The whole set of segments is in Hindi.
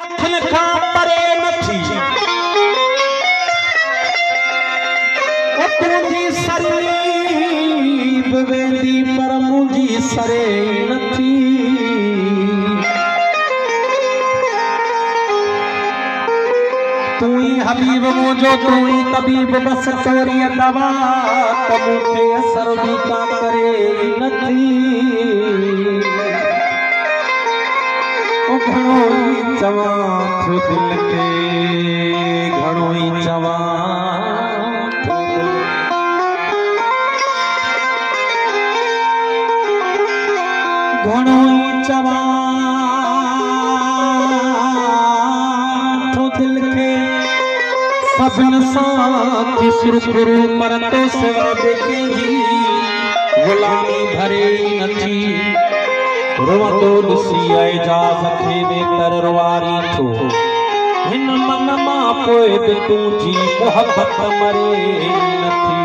अखिन खां परे नथी तुंहिंजी सरीब वेंदी पर मुंहिंजी सरे नथी तू ही हबीब मुझो तू ही तबीब बस तोरी दवा त मूंखे असर भी का करे नथी ओ घणो ही चवां थो दिल खे घणो ही चवां घणो ही चवां थो दिल खे सभिन सां थी सुरखुरू पर तो सिवा कंहिंजी ग़ुलामी भरे नथी रोवंदो ॾिसी एजाज़ खे बेतर रुवारी थो हिन मन मां पोइ बि तुंहिंजी मोहबत मरे नथी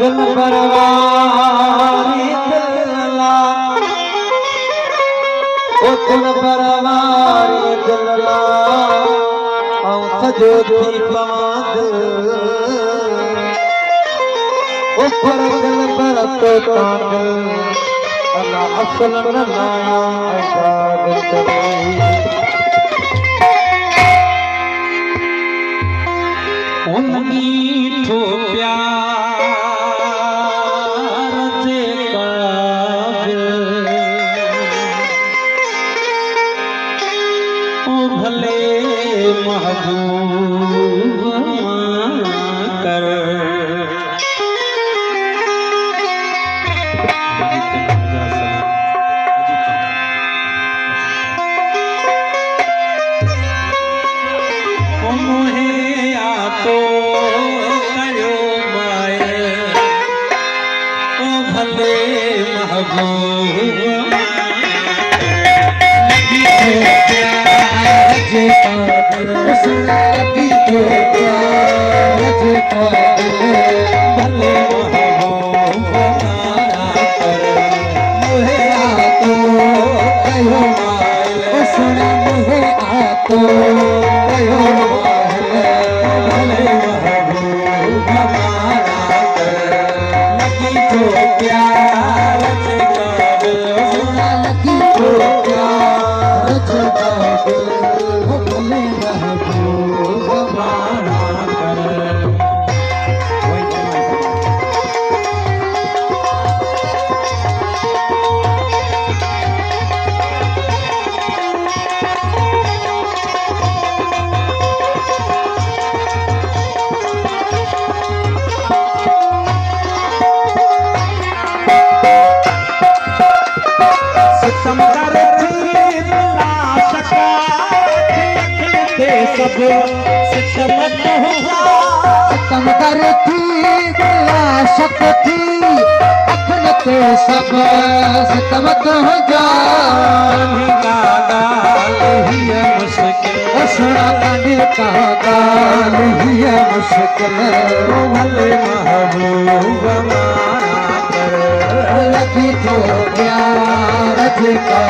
दिल बरवारी दिलला ओ दिल बरवारी दिलला आऊं सजो थी पवां दिल ओ पर दिल पर तो दिल अल्लाह असल न लाया ऐसा दिल ओ मीठो प्यार जे काबिल ओ भले महबूब कर सितम करती दिला शक थी अखन ते सब सितम तो जा मुश्किल सुना कने का गाल ही मुश्किल भले महबूब मारा कर लगी तो प्यार जे का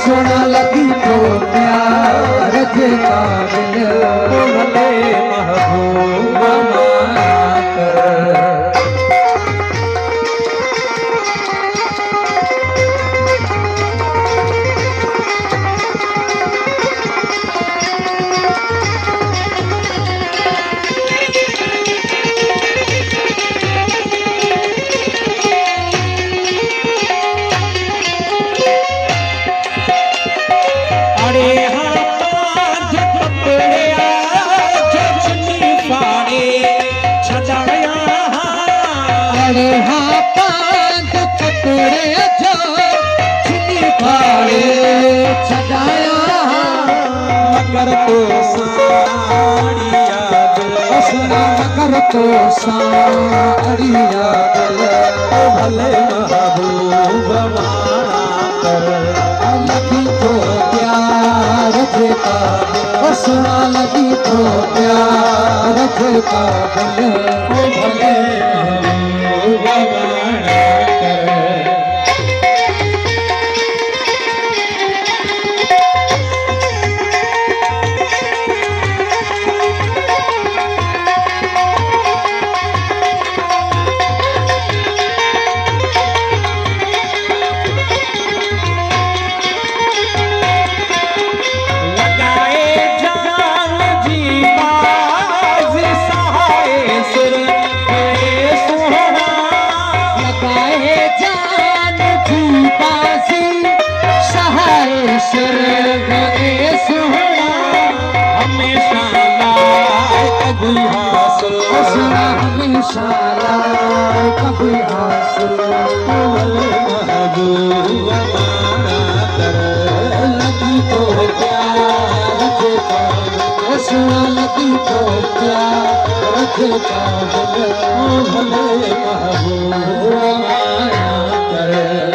सुना लगी तो प्यार जे का भले महबूब मारा कर तो साड़िया भले महबूब मारा कर लगी तो प्यार जेका सुना लगी तो प्यार जेका भले महबूब मारा कर सुना लगी तो प्यार रखे काबिल ओ भले महबूब माया करे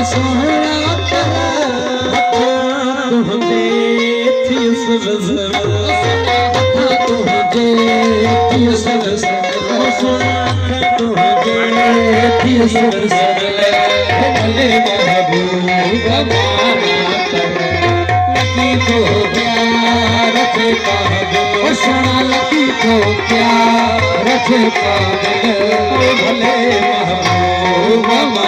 सोहना तुझे थी सुबह तुझे भले महबूब लगी तो प्यार रखे काबिल सोना लगी तो प्यार रखे काबिल भले महबूब